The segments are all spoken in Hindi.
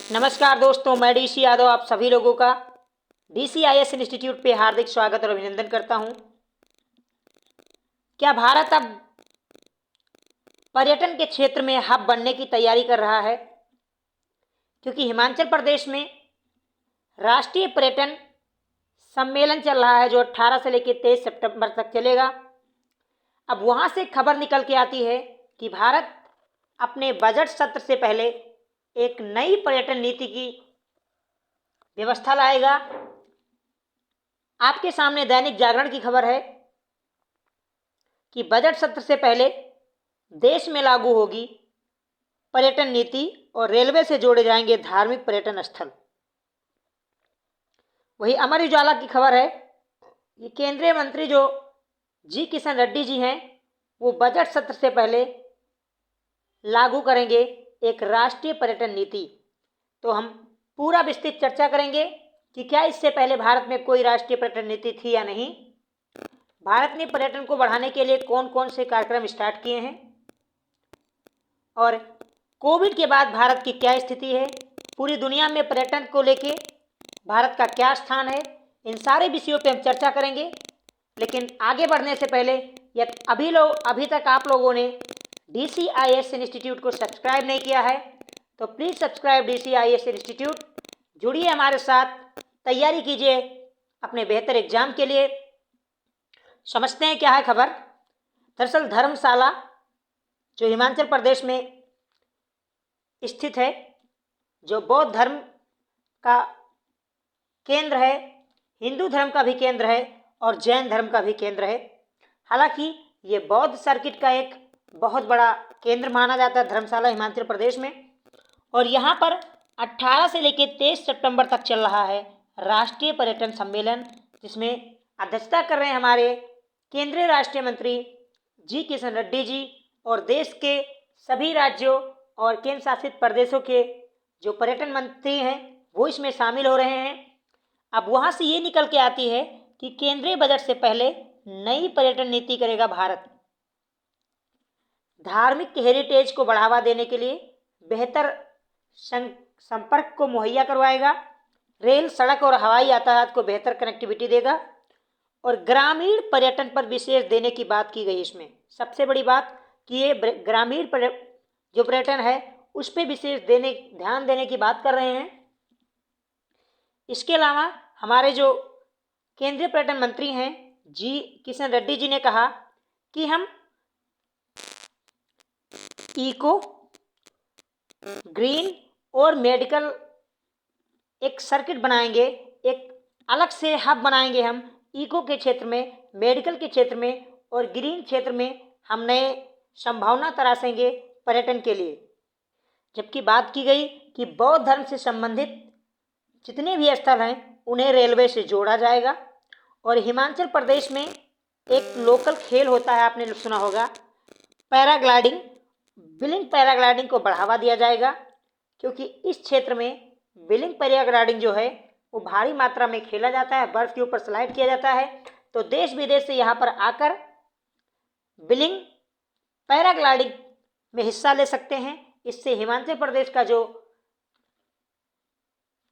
नमस्कार दोस्तों, मैं डीसी यादव आप सभी लोगों का DCIS इंस्टीट्यूट पे हार्दिक स्वागत और अभिनंदन करता हूं। क्या भारत अब पर्यटन के क्षेत्र में हब बनने की तैयारी कर रहा है? क्योंकि हिमाचल प्रदेश में राष्ट्रीय पर्यटन सम्मेलन चल रहा है जो 18 से लेकर 23 सितंबर तक चलेगा। अब वहां से खबर निकल के आती है कि भारत अपने बजट सत्र से पहले एक नई पर्यटन नीति की व्यवस्था लाएगा। आपके सामने दैनिक जागरण की खबर है कि बजट सत्र से पहले देश में लागू होगी पर्यटन नीति और रेलवे से जोड़े जाएंगे धार्मिक पर्यटन स्थल। वही अमर उजाला की खबर है कि केंद्रीय मंत्री जो जी किशन रेड्डी जी हैं वो बजट सत्र से पहले लागू करेंगे एक राष्ट्रीय पर्यटन नीति। तो हम पूरा विस्तृत चर्चा करेंगे कि क्या इससे पहले भारत में कोई राष्ट्रीय पर्यटन नीति थी या नहीं, भारत ने पर्यटन को बढ़ाने के लिए कौन कौन से कार्यक्रम स्टार्ट किए हैं और कोविड के बाद भारत की क्या स्थिति है, पूरी दुनिया में पर्यटन को लेके भारत का क्या स्थान है, इन सारे विषयों पे हम चर्चा करेंगे। लेकिन आगे बढ़ने से पहले यदि अभी तक आप लोगों ने DCIS इंस्टीट्यूट को सब्सक्राइब नहीं किया है तो प्लीज़ सब्सक्राइब DCIS इंस्टीट्यूट, जुड़िए हमारे साथ, तैयारी कीजिए अपने बेहतर एग्जाम के लिए। समझते हैं क्या है खबर। दरअसल धर्मशाला जो हिमाचल प्रदेश में स्थित है, जो बौद्ध धर्म का केंद्र है, हिंदू धर्म का भी केंद्र है और जैन धर्म का भी केंद्र है। हालांकि ये बौद्ध सर्किट का एक बहुत बड़ा केंद्र माना जाता है धर्मशाला हिमाचल प्रदेश में। और यहाँ पर 18 से लेकर 23 सितंबर तक चल रहा है राष्ट्रीय पर्यटन सम्मेलन, जिसमें अध्यक्षता कर रहे हैं हमारे केंद्रीय राष्ट्रीय मंत्री जी किशन रेड्डी जी और देश के सभी राज्यों और केंद्र शासित प्रदेशों के जो पर्यटन मंत्री हैं वो इसमें शामिल हो रहे हैं। अब वहाँ से ये निकल के आती है कि केंद्रीय बजट से पहले नई पर्यटन नीति करेगा भारत। धार्मिक हेरिटेज को बढ़ावा देने के लिए बेहतर संपर्क को मुहैया करवाएगा, रेल, सड़क और हवाई यातायात को बेहतर कनेक्टिविटी देगा और ग्रामीण पर्यटन पर विशेष देने की बात की गई। इसमें सबसे बड़ी बात कि ये ग्रामीण जो पर्यटन है उस पर विशेष ध्यान देने की बात कर रहे हैं। इसके अलावा हमारे जो केंद्रीय पर्यटन मंत्री हैं जी किशन रेड्डी जी ने कहा कि हम इको, ग्रीन और मेडिकल एक सर्किट बनाएंगे, एक अलग से हब बनाएंगे। हम इको के क्षेत्र में, मेडिकल के क्षेत्र में और ग्रीन क्षेत्र में हम नए संभावना तराशेंगे पर्यटन के लिए। जबकि बात की गई कि बौद्ध धर्म से संबंधित जितने भी स्थल हैं उन्हें रेलवे से जोड़ा जाएगा। और हिमाचल प्रदेश में एक लोकल खेल होता है, आपने सुना होगा, पैराग्लाइडिंग, व्हीलिंग पैराग्लाइडिंग को बढ़ावा दिया जाएगा, क्योंकि इस क्षेत्र में व्हीलिंग पैराग्लाइडिंग जो है वो भारी मात्रा में खेला जाता है, बर्फ के ऊपर स्लाइड किया जाता है। तो देश विदेश से यहाँ पर आकर व्हीलिंग पैराग्लाइडिंग में हिस्सा ले सकते हैं। इससे हिमाचल प्रदेश का जो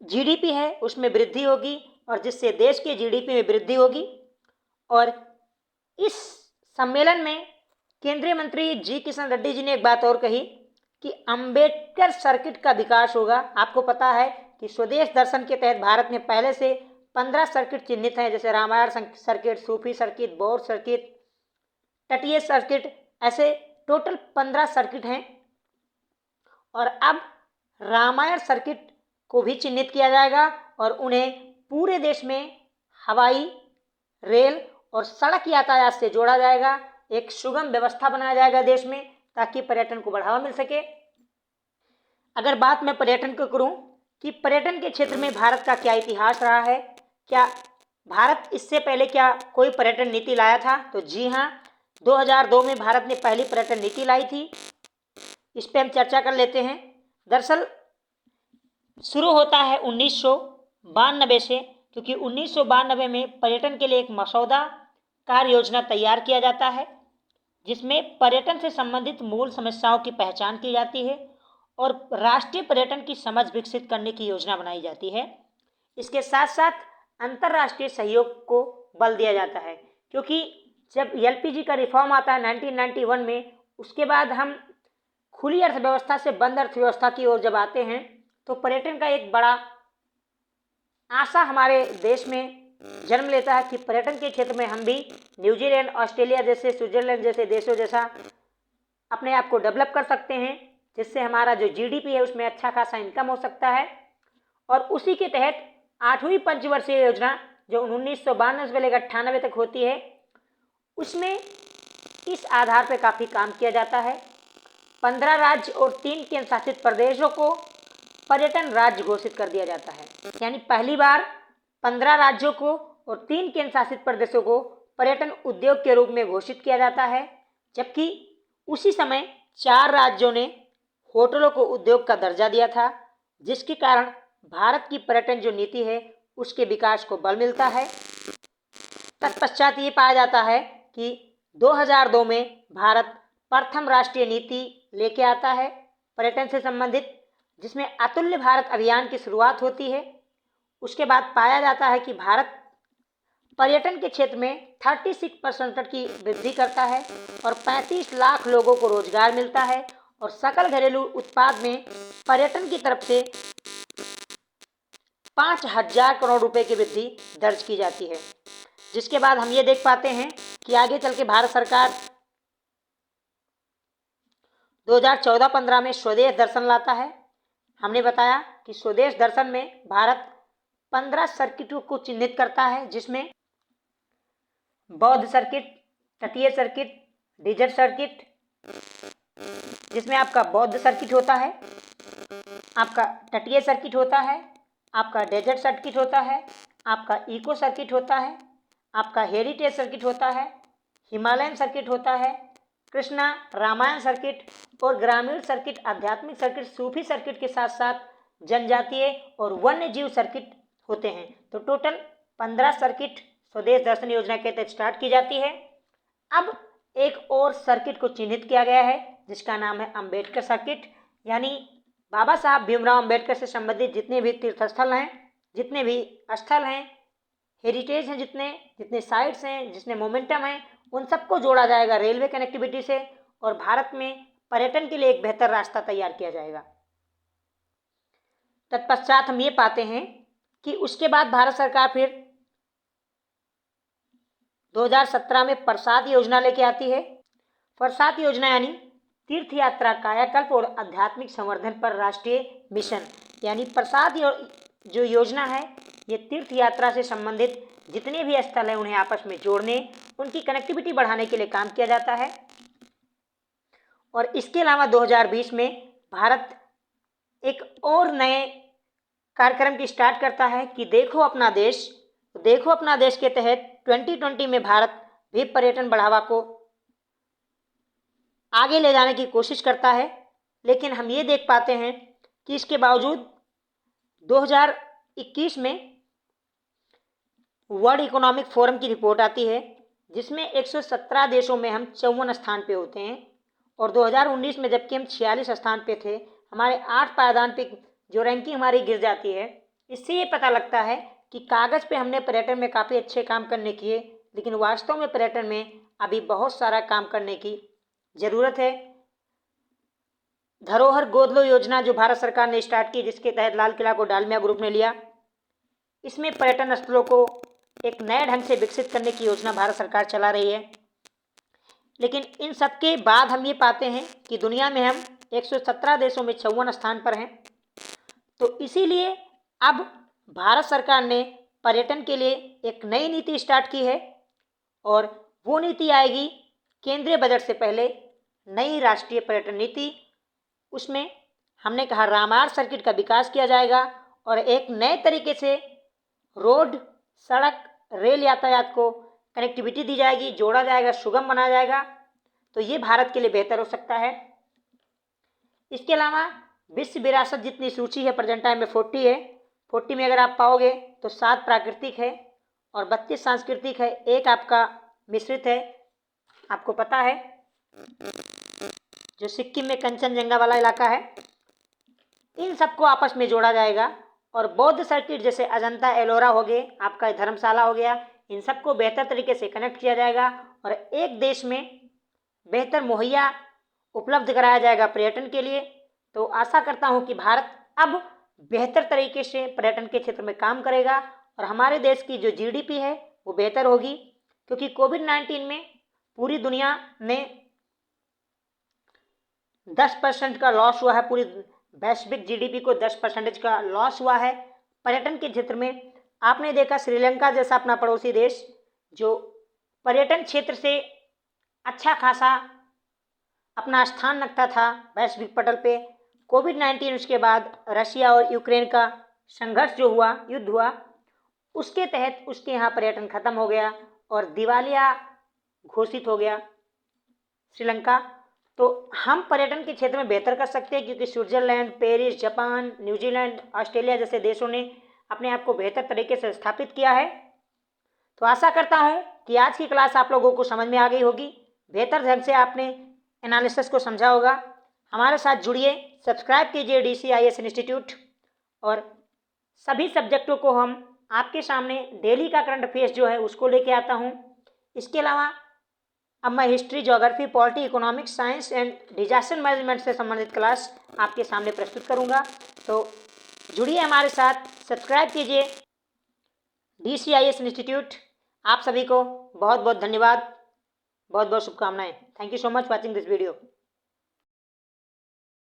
GDP है उसमें वृद्धि होगी और जिससे देश के GDP में वृद्धि होगी। और इस सम्मेलन में केंद्रीय मंत्री जी किशन रेड्डी जी ने एक बात और कही कि अंबेडकर सर्किट का विकास होगा। आपको पता है कि स्वदेश दर्शन के तहत भारत में पहले से 15 सर्किट चिन्हित हैं, जैसे रामायण सर्किट, सूफी सर्किट, बौद्ध सर्किट, तटीय सर्किट, ऐसे टोटल 15 सर्किट हैं। और अब रामायण सर्किट को भी चिन्हित किया जाएगा और उन्हें पूरे देश में हवाई, रेल और सड़क यातायात से जोड़ा जाएगा। एक सुगम व्यवस्था बनाया जाएगा देश में ताकि पर्यटन को बढ़ावा मिल सके। अगर बात मैं पर्यटन को करूं कि पर्यटन के क्षेत्र में भारत का क्या इतिहास रहा है, क्या भारत इससे पहले क्या कोई पर्यटन नीति लाया था, तो जी हाँ, 2002 में भारत ने पहली पर्यटन नीति लाई थी। इस पर हम चर्चा कर लेते हैं। दरअसल शुरू होता है 1992 से, क्योंकि 1992 में पर्यटन के लिए एक मसौदा कार्य योजना तैयार किया जाता है जिसमें पर्यटन से संबंधित मूल समस्याओं की पहचान की जाती है और राष्ट्रीय पर्यटन की समझ विकसित करने की योजना बनाई जाती है। इसके साथ साथ अंतर्राष्ट्रीय सहयोग को बल दिया जाता है, क्योंकि जब एलपीजी का रिफॉर्म आता है 1991 में, उसके बाद हम खुली अर्थव्यवस्था से बंद अर्थव्यवस्था की ओर जब आते हैं तो पर्यटन का एक बड़ा आशा हमारे देश में जन्म लेता है कि पर्यटन के क्षेत्र में हम भी न्यूजीलैंड, ऑस्ट्रेलिया जैसे, स्विट्जरलैंड जैसे देशों जैसा अपने आप को डेवलप कर सकते हैं, जिससे हमारा जो जीडीपी है उसमें अच्छा खासा इनकम हो सकता है। और उसी के तहत 8वीं पंचवर्षीय योजना जो 1992 से लेकर 98 तक होती है, उसमें इस आधार पर काफ़ी काम किया जाता है। 15 राज्य और 3 केंद्र शासित प्रदेशों को पर्यटन राज्य घोषित कर दिया जाता है। यानी पहली बार 15 राज्यों को और 3 केंद्र शासित प्रदेशों को पर्यटन उद्योग के रूप में घोषित किया जाता है, जबकि उसी समय 4 राज्यों ने होटलों को उद्योग का दर्जा दिया था, जिसके कारण भारत की पर्यटन जो नीति है उसके विकास को बल मिलता है। तत्पश्चात ये पाया जाता है कि 2002 में भारत प्रथम राष्ट्रीय नीति लेके आता है पर्यटन से संबंधित, जिसमें अतुल्य भारत अभियान की शुरुआत होती है। उसके बाद पाया जाता है कि भारत पर्यटन के क्षेत्र में 36% की वृद्धि करता है और 35 लाख लोगों को रोजगार मिलता है और सकल घरेलू उत्पाद में पर्यटन की तरफ से 5,000 करोड़ रुपए की वृद्धि दर्ज की जाती है। जिसके बाद हम ये देख पाते हैं कि आगे चल के भारत सरकार 2014-15 में स्वदेश दर्शन लाता है। हमने बताया कि स्वदेश दर्शन में भारत 15 सर्किटों को चिन्हित करता है, जिसमें बौद्ध सर्किट, तटीय सर्किट, डेजर्ट सर्किट, जिसमें आपका बौद्ध सर्किट होता है, आपका तटीय सर्किट होता है, आपका डेजर्ट सर्किट होता है, आपका इको सर्किट होता है, आपका हेरिटेज सर्किट होता है, हिमालयन सर्किट होता है, कृष्णा रामायण सर्किट और ग्रामीण सर्किट, आध्यात्मिक सर्किट, सूफी सर्किट के साथ साथ जनजातीय और वन्य जीव सर्किट होते हैं। तो टोटल 15 सर्किट स्वदेश दर्शन योजना के तहत स्टार्ट की जाती है। अब एक और सर्किट को चिन्हित किया गया है जिसका नाम है अंबेडकर सर्किट, यानी बाबा साहब भीमराव अंबेडकर से संबंधित जितने भी तीर्थस्थल हैं, जितने भी स्थल हैं, हेरिटेज हैं, जितने साइट्स हैं, जितने मोमेंटम हैं, उन सबको जोड़ा जाएगा रेलवे कनेक्टिविटी से और भारत में पर्यटन के लिए एक बेहतर रास्ता तैयार किया जाएगा। तत्पश्चात हम ये पाते हैं कि उसके बाद भारत सरकार फिर 2017 में प्रसाद योजना लेके आती है। प्रसाद योजना यानी तीर्थ यात्रा, कायाकल्प और आध्यात्मिक संवर्धन पर राष्ट्रीय मिशन, यानी प्रसाद जो योजना है ये तीर्थ यात्रा से संबंधित जितने भी स्थल हैं उन्हें आपस में जोड़ने, उनकी कनेक्टिविटी बढ़ाने के लिए काम किया जाता है। और इसके अलावा 2020 में भारत एक और नए कार्यक्रम की स्टार्ट करता है कि देखो अपना देश। देखो अपना देश के तहत 2020 में भारत भी पर्यटन बढ़ावा को आगे ले जाने की कोशिश करता है, लेकिन हम ये देख पाते हैं कि इसके बावजूद 2021 में वर्ल्ड इकोनॉमिक फोरम की रिपोर्ट आती है जिसमें 117 देशों में हम 54 स्थान पे होते हैं और 2019 में जबकि हम 46 स्थान पे थे, हमारे 8 पायदान पे जो रैंकिंग हमारी गिर जाती है। इससे ये पता लगता है कि कागज़ पे हमने पर्यटन में काफ़ी अच्छे काम करने किए, लेकिन वास्तव में पर्यटन में अभी बहुत सारा काम करने की ज़रूरत है। धरोहर गोद लो योजना जो भारत सरकार ने स्टार्ट की, जिसके तहत लाल किला को डालमिया ग्रुप ने लिया, इसमें पर्यटन स्थलों को एक नए ढंग से विकसित करने की योजना भारत सरकार चला रही है। लेकिन इन सब के बाद हम ये पाते हैं कि दुनिया में हम 117 देशों में 54 स्थान पर हैं। तो इसीलिए अब भारत सरकार ने पर्यटन के लिए एक नई नीति स्टार्ट की है और वो नीति आएगी केंद्रीय बजट से पहले, नई राष्ट्रीय पर्यटन नीति। उसमें हमने कहा रामायण सर्किट का विकास किया जाएगा और एक नए तरीके से रोड, सड़क, रेल यातायात को कनेक्टिविटी दी जाएगी, जोड़ा जाएगा, सुगम बनाया जाएगा। तो ये भारत के लिए बेहतर हो सकता है। इसके अलावा विश्व विरासत जितनी सूची है प्रेजेंट टाइम में 40 है। 40 में अगर आप पाओगे तो 7 प्राकृतिक है और 32 सांस्कृतिक है, एक आपका मिश्रित है। आपको पता है जो सिक्किम में कंचनजंगा वाला इलाका है इन सबको आपस में जोड़ा जाएगा और बौद्ध सर्किट जैसे अजंता एलोरा हो गए, आपका धर्मशाला हो गया, इन सबको बेहतर तरीके से कनेक्ट किया जाएगा और एक देश में बेहतर मुहैया उपलब्ध कराया जाएगा पर्यटन के लिए। तो आशा करता हूं कि भारत अब बेहतर तरीके से पर्यटन के क्षेत्र में काम करेगा और हमारे देश की जो जीडीपी है वो बेहतर होगी, क्योंकि कोविड-19 में पूरी दुनिया में 10% का लॉस हुआ है, पूरी वैश्विक जीडीपी को 10% का लॉस हुआ है पर्यटन के क्षेत्र में। आपने देखा श्रीलंका जैसा अपना पड़ोसी देश जो पर्यटन क्षेत्र से अच्छा खासा अपना स्थान रखता था वैश्विक पटल पे, कोविड-19 उसके बाद रशिया और यूक्रेन का संघर्ष जो हुआ, युद्ध हुआ, उसके तहत उसके यहाँ पर्यटन खत्म हो गया और दिवालिया घोषित हो गया श्रीलंका। तो हम पर्यटन के क्षेत्र में बेहतर कर सकते हैं, क्योंकि Switzerland, Paris, Japan, New Zealand, Australia जैसे देशों ने अपने आप को बेहतर तरीके से स्थापित किया है। तो आशा करता हूँ कि आज की क्लास आप लोगों को समझ में आ गई होगी, बेहतर ढंग से आपने एनालिसिस को समझा होगा। हमारे साथ जुड़िए, सब्सक्राइब कीजिए DCIS इंस्टीट्यूट, और सभी सब्जेक्टों को हम आपके सामने डेली का करंट अफेयर्स जो है उसको लेके आता हूँ। इसके अलावा अब मैं history, geography, polity, economics, science and disaster management से संबंधित क्लास आपके सामने प्रस्तुत करूँगा। तो जुड़िए हमारे साथ, सब्सक्राइब कीजिए DCIS इंस्टीट्यूट। आप सभी को बहुत बहुत धन्यवाद, बहुत बहुत शुभकामनाएं। Thank you so much watching this video.